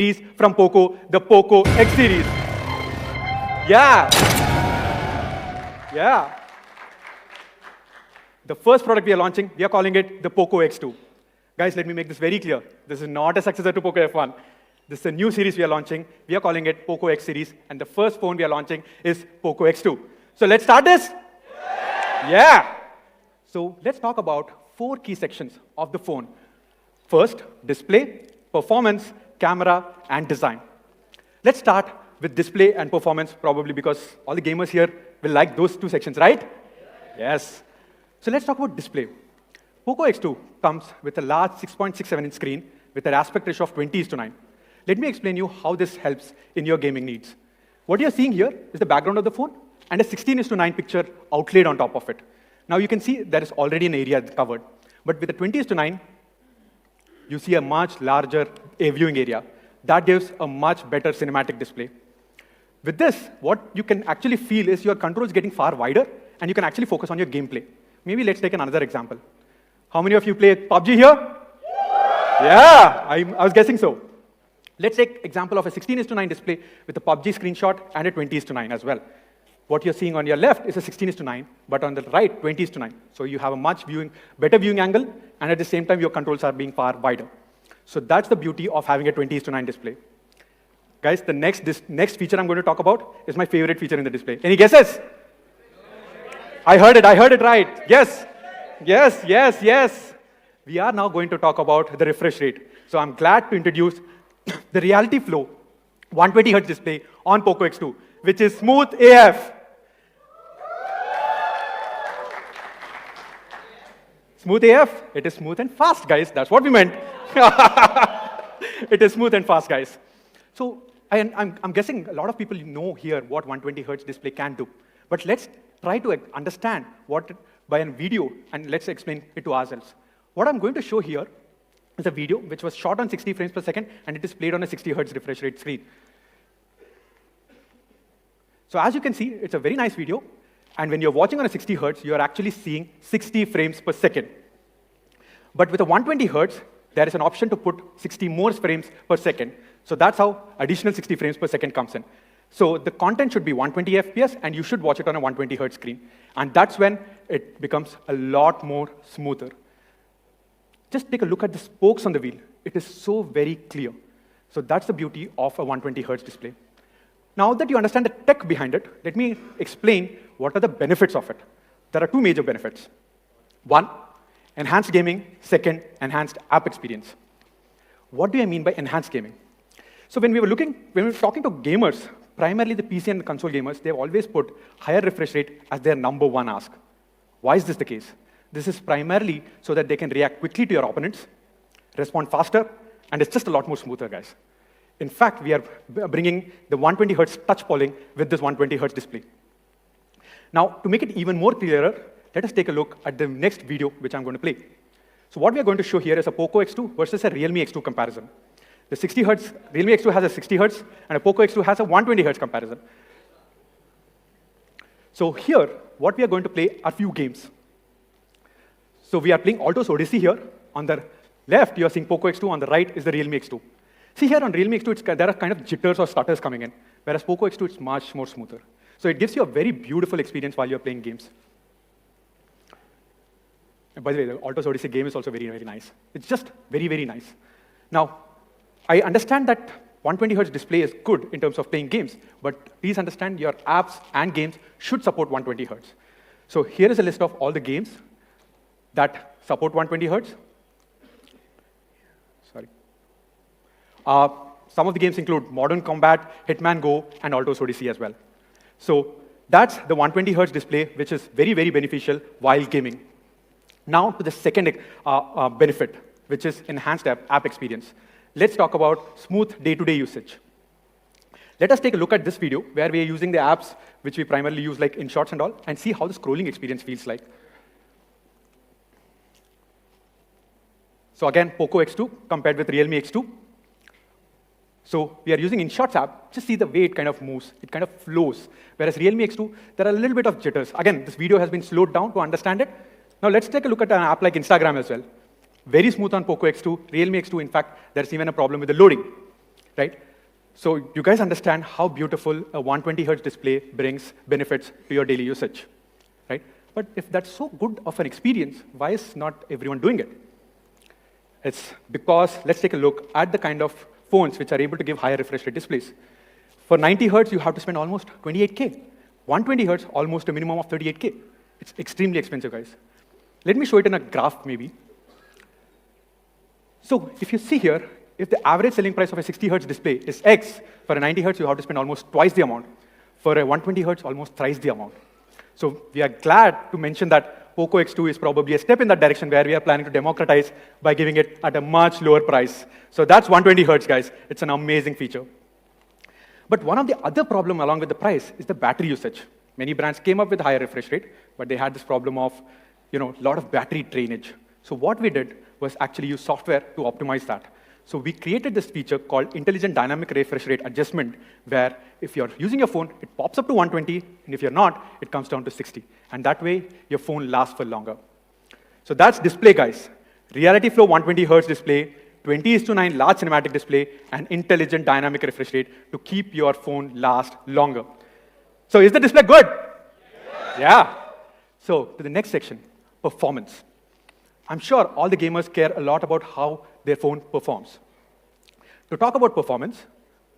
series from POCO, the POCO X series. Yeah. Yeah. The first product we are launching, we are calling it the POCO X2. Guys, let me make this very clear. This is not a successor to POCO F1. This is a new series we are launching. We are calling it POCO X series, and the first phone we are launching is POCO X2. So let's start this? Yeah. So let's talk about 4 key sections of the phone. First, display, performance, camera, and design. Let's start with display and performance, probably because all the gamers here will like those 2 sections, right? Yes. So let's talk about display. POCO X2 comes with a large 6.67-inch screen with an aspect ratio of 20:9. Let me explain you how this helps in your gaming needs. What you're seeing here is the background of the phone and a 16:9 picture outlaid on top of it. Now you can see there is already an area covered. But with the 20:9, you see a much larger viewing area. That gives a much better cinematic display. With this, what you can actually feel is your controls getting far wider, and you can actually focus on your gameplay. Maybe let's take another example. How many of you play PUBG here? Yeah, I was guessing so. Let's take example of a 16:9 display with a PUBG screenshot and a 20:9 as well. What you're seeing on your left is a 16:9, but on the right, 20:9. So you have a much better viewing angle, and at the same time, your controls are being far wider. So that's the beauty of having a 20:9 display. Guys, the next feature I'm going to talk about is my favorite feature in the display. Any guesses? I heard it right. Yes. We are now going to talk about the refresh rate. So I'm glad to introduce the Reality Flow 120 Hz display on POCO X2, which is smooth AF. Smooth AF, it is smooth and fast, guys. That's what we meant. It is smooth and fast, guys. So I'm guessing a lot of people know here what 120 Hz display can do. But let's try to understand what by a video, and let's explain it to ourselves. What I'm going to show here is a video which was shot on 60 frames per second, and it is played on a 60 Hz refresh rate screen. So as you can see, it's a very nice video. And when you're watching on a 60 Hz, you're actually seeing 60 frames per second. But with a 120 Hz, there is an option to put 60 more frames per second. So that's how additional 60 frames per second comes in. So the content should be 120 FPS, and you should watch it on a 120 Hz screen. And that's when it becomes a lot more smoother. Just take a look at the spokes on the wheel. It is so very clear. So that's the beauty of a 120 Hz display. Now that you understand the tech behind it, let me explain what are the benefits of it. There are 2 major benefits. 1, enhanced gaming. 2, enhanced app experience. What do I mean by enhanced gaming? So when we were talking to gamers, primarily the PC and the console gamers, they've always put higher refresh rate as their #1 ask. Why is this the case? This is primarily so that they can react quickly to your opponents, respond faster, and it's just a lot more smoother, guys. In fact, we are bringing the 120 Hz touch polling with this 120 Hz display. Now, to make it even more clearer, let us take a look at the next video which I'm going to play. So what we are going to show here is a POCO X2 versus a Realme X2 comparison. The 60 Hz, Realme X2 has a 60 Hz, and a POCO X2 has a 120 Hz comparison. So here, what we are going to play are few games. So we are playing Alto's Odyssey here. On the left, you are seeing POCO X2. On the right is the Realme X2. See here on Realme X2, there are kind of jitters or stutters coming in, whereas POCO X2, it's much more smoother. So it gives you a very beautiful experience while you're playing games. And by the way, the Alto's Odyssey game is also very, very nice. It's just very, very nice. Now, I understand that 120 Hz display is good in terms of playing games, but please understand your apps and games should support 120 Hz. So here is a list of all the games that support 120 Hz. Sorry. Some of the games include Modern Combat, Hitman Go, and Alto's Odyssey as well. So that's the 120 Hz display, which is very, very beneficial while gaming. Now to the second benefit, which is enhanced app experience. Let's talk about smooth day-to-day usage. Let us take a look at this video where we are using the apps which we primarily use like InShots and all, and see how the scrolling experience feels like. So again, POCO X2 compared with Realme X2. So we are using InShots app. Just see the way it kind of moves. It kind of flows. Whereas Realme X2, there are a little bit of jitters. Again, this video has been slowed down to understand it. Now let's take a look at an app like Instagram as well. Very smooth on POCO X2. Realme X2, in fact, there's even a problem with the loading. right? So you guys understand how beautiful a 120 hertz display brings benefits to your daily usage, right? But if that's so good of an experience, why is not everyone doing it? It's because, let's take a look at the kind of phones which are able to give higher refresh rate displays. For 90 hertz, you have to spend almost 28K. 120 hertz, almost a minimum of 38K. It's extremely expensive, guys. Let me show it in a graph, maybe. So if you see here, if the average selling price of a 60 hertz display is X, for a 90 hertz, you have to spend almost twice the amount. For a 120 hertz, almost thrice the amount. So we are glad to mention that POCO X2 is probably a step in that direction where we are planning to democratize by giving it at a much lower price. So that's 120 hertz, guys. It's an amazing feature. But one of the other problems along with the price is the battery usage. Many brands came up with higher refresh rate, but they had this problem of, a lot of battery drainage. So what we did was actually use software to optimize that. So we created this feature called Intelligent Dynamic Refresh Rate Adjustment, where if you're using your phone, it pops up to 120, and if you're not, it comes down to 60. And that way, your phone lasts for longer. So that's display, guys. Reality Flow 120 hertz display, 20:9 large cinematic display, and intelligent dynamic refresh rate to keep your phone last longer. So is the display good? Yeah. So to the next section, performance. I'm sure all the gamers care a lot about how their phone performs. To talk about performance,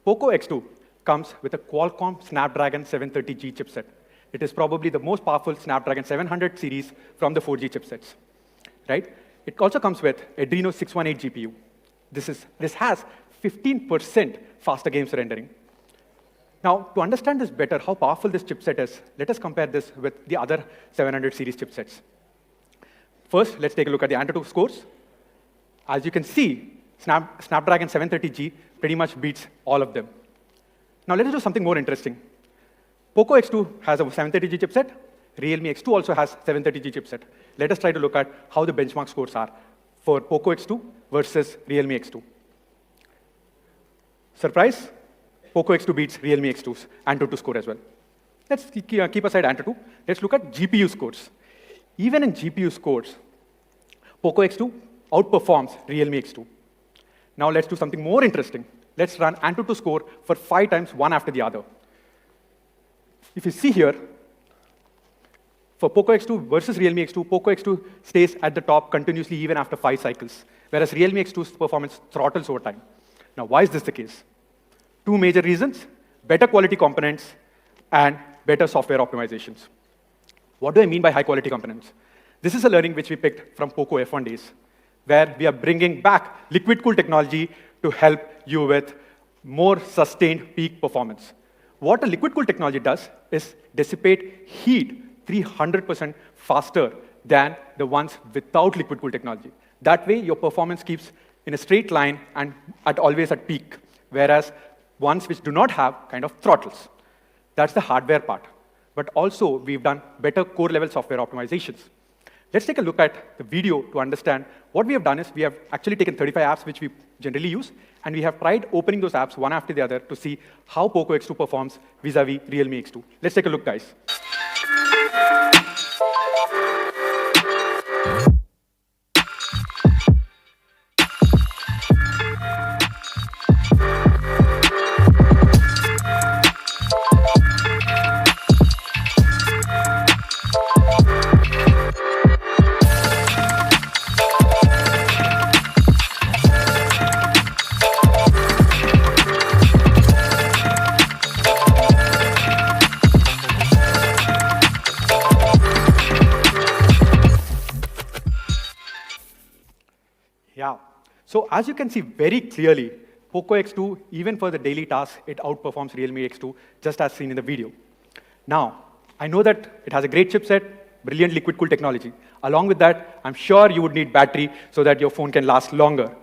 POCO X2 comes with a Qualcomm Snapdragon 730G chipset. It is probably the most powerful Snapdragon 700 series from the 4G chipsets, right? It also comes with Adreno 618 GPU. This has 15% faster games rendering. Now, to understand this better, how powerful this chipset is, let us compare this with the other 700 series chipsets. First, let's take a look at the Antutu scores. As you can see, Snapdragon 730G pretty much beats all of them. Now, let us do something more interesting. POCO X2 has a 730G chipset. Realme X2 also has 730G chipset. Let us try to look at how the benchmark scores are for POCO X2 versus Realme X2. Surprise, POCO X2 beats Realme X2's Antutu score as well. Let's keep aside Antutu. Let's look at GPU scores. Even in GPU scores, POCO X2 outperforms Realme X2. Now let's do something more interesting. Let's run Antutu score for 5 times, one after the other. If you see here, for POCO X2 versus Realme X2, POCO X2 stays at the top continuously even after 5 cycles, whereas Realme X2's performance throttles over time. Now, why is this the case? 2 major reasons: better quality components and better software optimizations. What do I mean by high quality components? This is a learning which we picked from POCO F1 days, where we are bringing back liquid cool technology to help you with more sustained peak performance. What a liquid cool technology does is dissipate heat 300% faster than the ones without liquid cool technology. That way, your performance keeps in a straight line and always at peak, whereas ones which do not have kind of throttles. That's the hardware part. But also, we've done better core-level software optimizations. Let's take a look at the video to understand. What we have done is we have actually taken 35 apps which we generally use, and we have tried opening those apps one after the other to see how POCO X2 performs vis-a-vis Realme X2. Let's take a look, guys. Yeah. So as you can see very clearly, POCO X2, even for the daily tasks, it outperforms Realme X2, just as seen in the video. Now, I know that it has a great chipset, brilliant liquid cool technology. Along with that, I'm sure you would need battery so that your phone can last longer,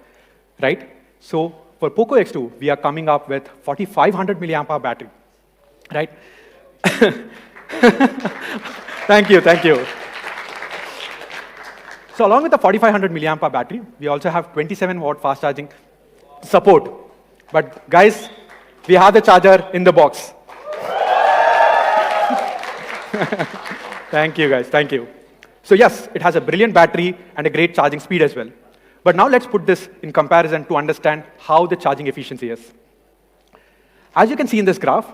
right? So for POCO X2, we are coming up with 4,500 milliamp hour battery, right? Thank you, thank you. So along with the 4,500 milliamp hour battery, we also have 27-watt fast charging support. But guys, we have the charger in the box. Thank you, guys. Thank you. So yes, it has a brilliant battery and a great charging speed as well. But now let's put this in comparison to understand how the charging efficiency is. As you can see in this graph,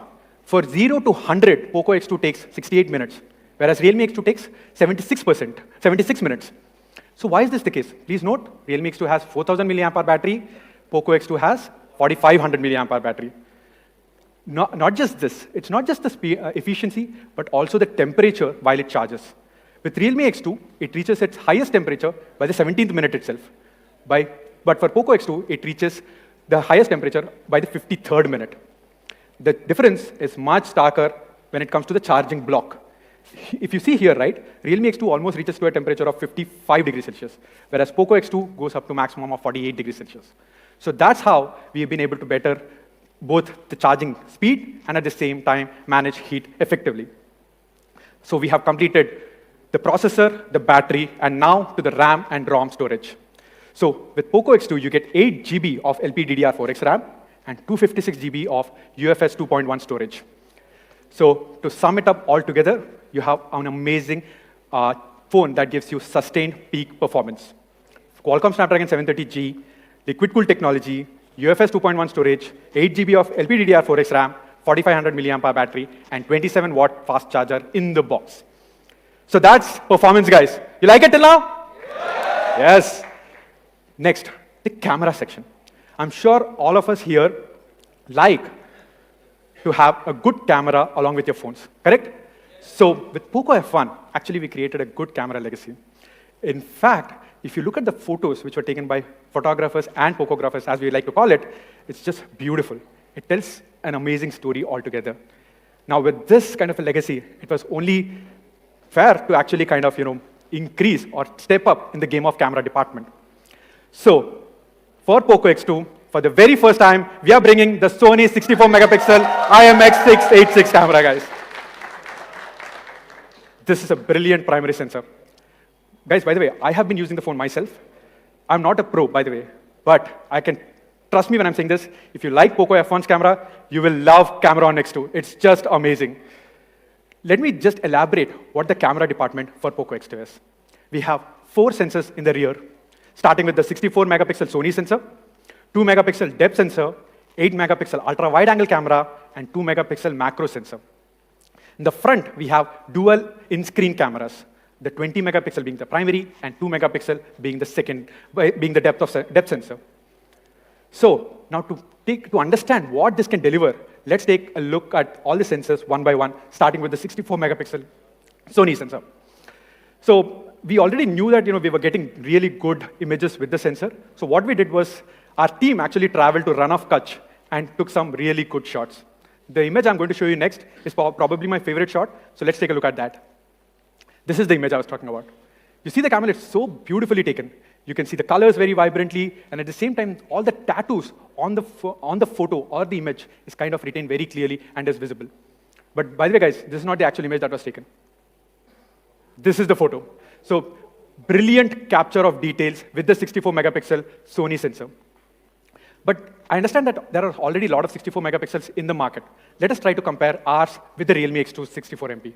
for 0 to 100, POCO X2 takes 68 minutes, whereas Realme X2 takes 76 minutes. So why is this the case? Please note, Realme X2 has 4,000 milliampere battery, POCO X2 has 4,500 milliampere battery. Not just this, it's not just the efficiency, but also the temperature while it charges. With Realme X2, it reaches its highest temperature by the 17th minute itself. But for POCO X2, it reaches the highest temperature by the 53rd minute. The difference is much starker when it comes to the charging block. If you see here, right, Realme X2 almost reaches to a temperature of 55 degrees Celsius, whereas POCO X2 goes up to maximum of 48 degrees Celsius. So that's how we have been able to better both the charging speed and at the same time manage heat effectively. So we have completed the processor, the battery, and now to the RAM and ROM storage. So with POCO X2, you get 8 GB of LPDDR4X RAM and 256 GB of UFS 2.1 storage. So to sum it up all together, you have an amazing phone that gives you sustained peak performance. Qualcomm Snapdragon 730G, liquid cooled technology, UFS 2.1 storage, 8 GB of LPDDR4X RAM, 4,500 milliampere battery, and 27-watt fast charger in the box. So that's performance, guys. You like it till now? Yes. Next, the camera section. I'm sure all of us here like to have a good camera along with your phones, correct? So with POCO F1, actually we created a good camera legacy. In fact, if you look at the photos which were taken by photographers and POCOgraphers, as we like to call it, it's just beautiful. It tells an amazing story altogether. Now with this kind of a legacy, it was only fair to actually kind of, increase or step up in the game of camera department. So for POCO X2, for the very first time, we are bringing the Sony 64 megapixel IMX686 camera, guys. This is a brilliant primary sensor. Guys, by the way, I have been using the phone myself. I'm not a pro, by the way, but I can trust me when I'm saying this. If you like POCO F1's camera, you will love camera on X2. It's just amazing. Let me just elaborate what the camera department for POCO X2 is. We have 4 sensors in the rear, starting with the 64 megapixel Sony sensor, 2 megapixel depth sensor, 8 megapixel ultra wide angle camera, and 2 megapixel macro sensor. In the front, we have dual in-screen cameras, the 20 megapixel being the primary and 2 megapixel being the second, being the depth sensor. So now to understand what this can deliver, let's take a look at all the sensors one by one, starting with the 64 megapixel Sony sensor. So we already knew that we were getting really good images with the sensor. So what we did was our team actually traveled to Run of Kutch and took some really good shots. The image I'm going to show you next is probably my favorite shot, so let's take a look at that. This is the image I was talking about. You see the camera, it's so beautifully taken. You can see the colors very vibrantly, and at the same time, all the tattoos on the photo or the image is kind of retained very clearly and is visible. But by the way, guys, this is not the actual image that was taken. This is the photo. So brilliant capture of details with the 64 megapixel Sony sensor. But I understand that there are already a lot of 64 megapixels in the market. Let us try to compare ours with the Realme X2 64 MP.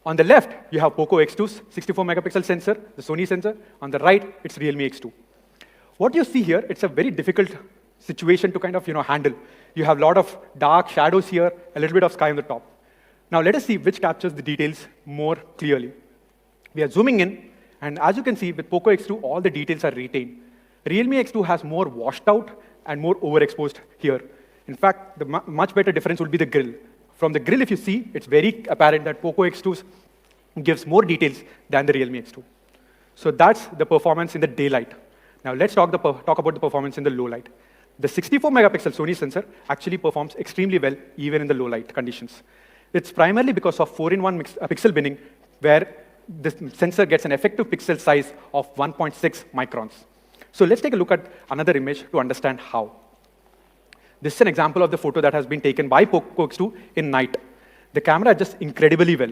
On the left, you have POCO X2's 64 megapixel sensor, the Sony sensor. On the right, it's Realme X2. What you see here, it's a very difficult situation to kind of handle. You have a lot of dark shadows here, a little bit of sky on the top. Now let us see which captures the details more clearly. We are zooming in, and as you can see, with POCO X2, all the details are retained. Realme X2 has more washed out and more overexposed here. In fact, the much better difference would be the grill. From the grill, if you see, it's very apparent that POCO X2 gives more details than the Realme X2. So that's the performance in the daylight. Now let's talk about the performance in the low light. The 64 megapixel Sony sensor actually performs extremely well even in the low light conditions. It's primarily because of 4-in-1 pixel binning, where the sensor gets an effective pixel size of 1.6 microns. So let's take a look at another image to understand how. This is an example of the photo that has been taken by POCO X2 in night. The camera adjusts incredibly well.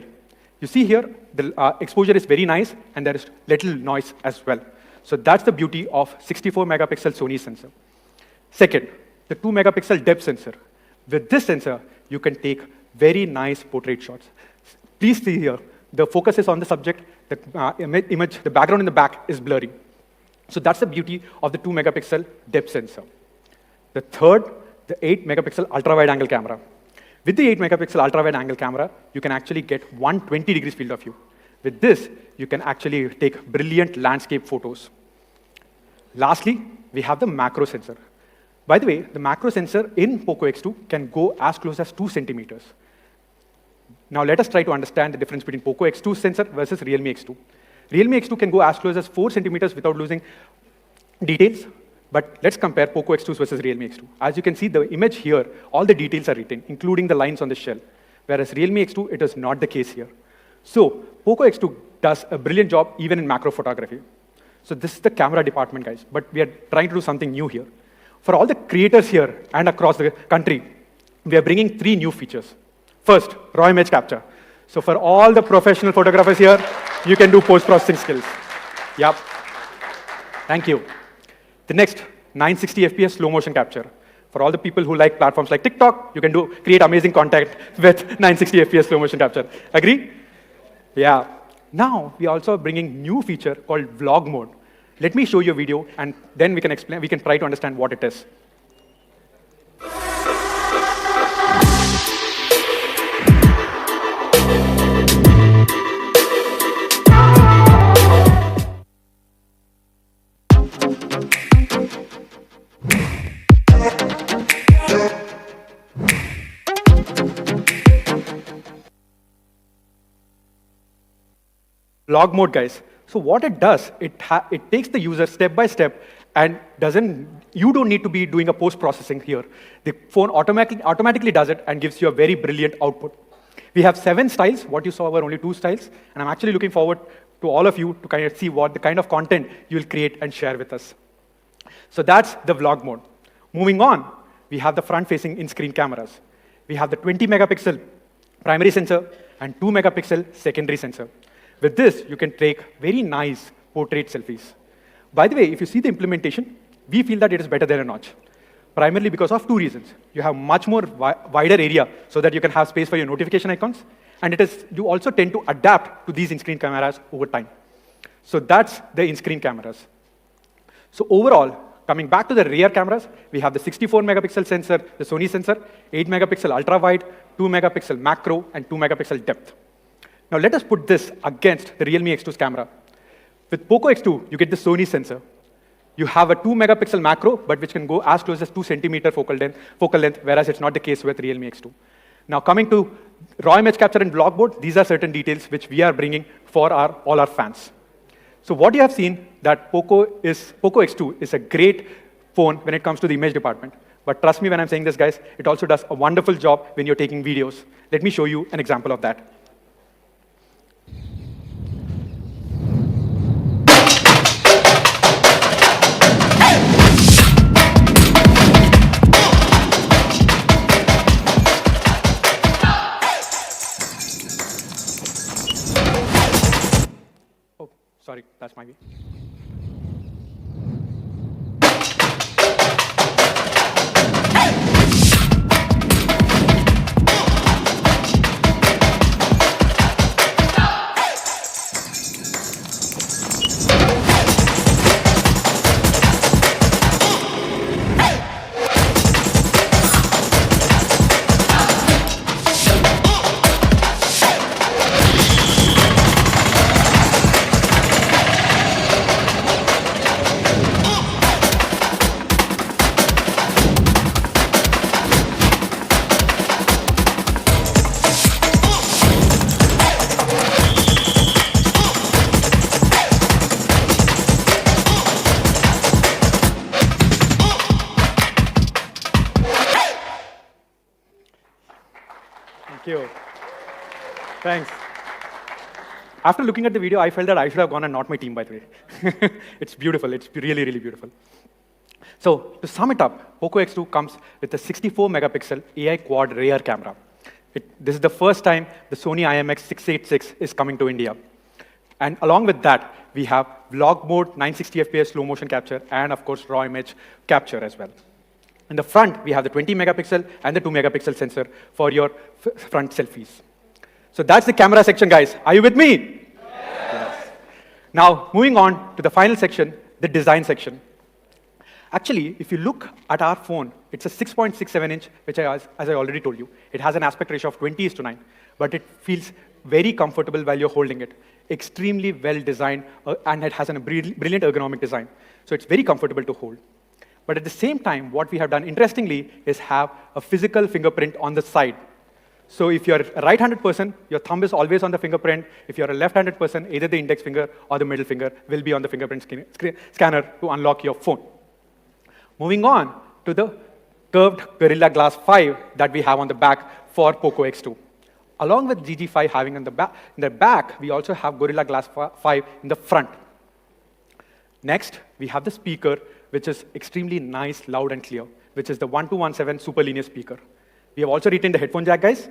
You see here, the exposure is very nice, and there is little noise as well. So that's the beauty of 64 megapixel Sony sensor. Second, the 2 megapixel depth sensor. With this sensor, you can take very nice portrait shots. Please see here, the focus is on the subject, the image, the background in the back is blurry. So that's the beauty of the 2 megapixel depth sensor. The third, the 8 megapixel ultra-wide angle camera. With the 8 megapixel ultra-wide angle camera, you can actually get 120 degrees field of view. With this, you can actually take brilliant landscape photos. Lastly, we have the macro sensor. By the way, the macro sensor in POCO X2 can go as close as 2 centimeters. Now let us try to understand the difference between POCO X2 sensor versus Realme X2. Realme X2 can go as close as 4 centimeters without losing details, but let's compare POCO X2 versus Realme X2. As you can see, the image here, all the details are written, including the lines on the shell, whereas Realme X2, it is not the case here. So POCO X2 does a brilliant job even in macro photography. So this is the camera department, guys, but we are trying to do something new here. For all the creators here and across the country, we are bringing 3 new features. First, raw image capture. So for all the professional photographers here, you can do post-processing skills. Yep. Thank you. The next, 960 FPS slow motion capture. For all the people who like platforms like TikTok, you can create amazing content with 960 FPS slow motion capture. Agree? Yeah. Now, we are also bringing new feature called vlog mode. Let me show you a video, and then we can try to understand what it is. Vlog mode, guys. So what it does, it takes the user step by step and you don't need to be doing a post-processing here. The phone automatically does it and gives you a very brilliant output. We have 7 styles. What you saw were only 2 styles. And I'm actually looking forward to all of you to kind of see what the kind of content you'll create and share with us. So that's the vlog mode. Moving on, we have the front-facing in-screen cameras. We have the 20 megapixel primary sensor and 2 megapixel secondary sensor. With this, you can take very nice portrait selfies. By the way, if you see the implementation, we feel that it is better than a notch, primarily because of 2 reasons. You have much more wider area so that you can have space for your notification icons, and you also tend to adapt to these in-screen cameras over time. So that's the in-screen cameras. So overall, coming back to the rear cameras, we have the 64 megapixel sensor, the Sony sensor, 8 megapixel ultra-wide, 2 megapixel macro, and 2 megapixel depth. Now let us put this against the Realme X2's camera. With POCO X2, you get the Sony sensor. You have a 2 megapixel macro, but which can go as close as 2 centimeter focal length, whereas it's not the case with Realme X2. Now coming to raw image capture and vlog mode, these are certain details which we are bringing for all our fans. So what you have seen that POCO X2 is a great phone when it comes to the image department. But trust me when I'm saying this, guys, it also does a wonderful job when you're taking videos. Let me show you an example of that. Sorry, that's my view. Thank you. Thanks. After looking at the video, I felt that I should have gone and not my team, by the way. It's beautiful. It's really, really beautiful. So to sum it up, POCO X2 comes with a 64 megapixel AI quad rear camera. This is the first time the Sony IMX686 is coming to India. And along with that, we have vlog mode, 960 FPS slow motion capture, and of course, raw image capture as well. In the front, we have the 20 megapixel and the 2 megapixel sensor for your front selfies. So that's the camera section, guys. Are you with me? Yes. Now, moving on to the final section, the design section. Actually, if you look at our phone, it's a 6.67-inch, which, as I already told you, it has an aspect ratio of 20:9, but it feels very comfortable while you're holding it. Extremely well designed, and it has a brilliant ergonomic design. So it's very comfortable to hold. But at the same time, what we have done, interestingly, is have a physical fingerprint on the side. So if you're a right-handed person, your thumb is always on the fingerprint. If you're a left-handed person, either the index finger or the middle finger will be on the fingerprint scanner to unlock your phone. Moving on to the curved Gorilla Glass 5 that we have on the back for POCO X2. Along with GG5 having in the back, we also have Gorilla Glass 5 in the front. Next, we have the speaker, which is extremely nice, loud, and clear, which is the 1217 super linear speaker. We have also retained the headphone jack, guys.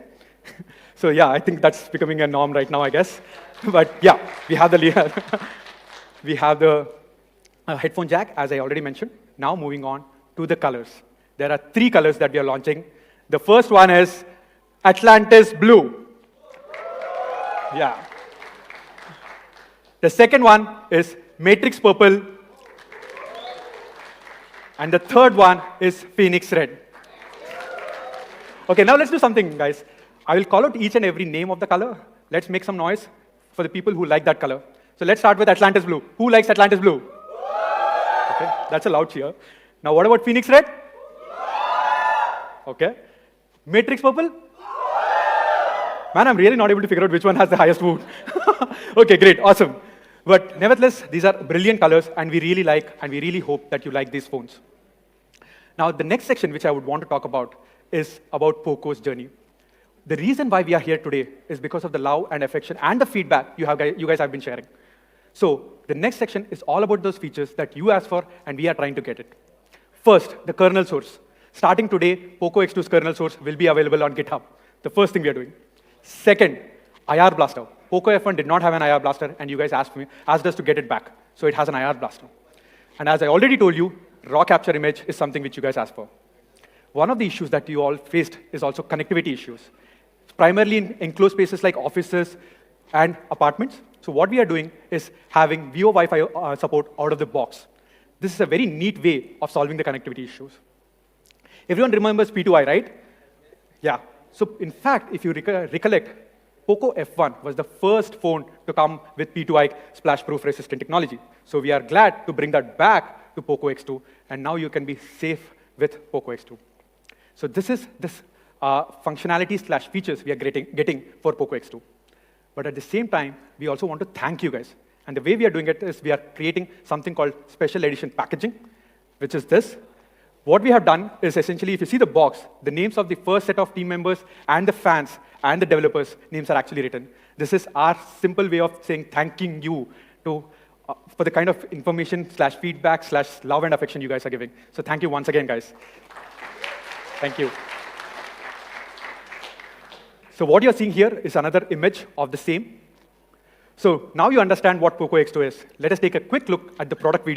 So yeah, I think that's becoming a norm right now, I guess. But yeah, we have the headphone jack, as I already mentioned. Now moving on to the colors. There are 3 colors that we are launching. The first one is Atlantis Blue. Yeah. The second one is Matrix Purple. And the third one is Phoenix Red. Okay, now let's do something, guys. I will call out each and every name of the color. Let's make some noise for the people who like that color. So let's start with Atlantis Blue. Who likes Atlantis Blue? Okay, that's a loud cheer. Now what about Phoenix Red? Okay. Matrix Purple? Man, I'm really not able to figure out which one has the highest vote. Okay, great, awesome. But nevertheless, these are brilliant colors, and we really like, and we really hope that you like these phones. Now, the next section which I would want to talk about is about POCO's journey. The reason why we are here today is because of the love and affection and the feedback you guys have been sharing. So the next section is all about those features that you asked for, and we are trying to get it. First, the kernel source. Starting today, POCO X2's kernel source will be available on GitHub. The first thing we are doing. Second, IR blaster. POCO F1 did not have an IR blaster, and you guys asked us to get it back. So it has an IR blaster. And as I already told you, raw capture image is something which you guys asked for. One of the issues that you all faced is also connectivity issues, primarily in enclosed spaces like offices and apartments. So what we are doing is having VO Wi-Fi support out of the box. This is a very neat way of solving the connectivity issues. Everyone remembers P2I, right? Yeah. So in fact, if you recollect, POCO F1 was the first phone to come with P2I splash-proof resistant technology. So we are glad to bring that back to POCO X2, and now you can be safe with POCO X2. So this is functionality / features we are getting for POCO X2. But at the same time, we also want to thank you guys. And the way we are doing it is we are creating something called special edition packaging, which is this. What we have done is essentially, if you see the box, the names of the first set of team members and the fans and the developers' names are actually written. This is our simple way of saying thanking you for the kind of information / feedback / love and affection you guys are giving. So thank you once again, guys. Thank you. So what you're seeing here is another image of the same. So now you understand what POCO X2 is. Let us take a quick look at the product video.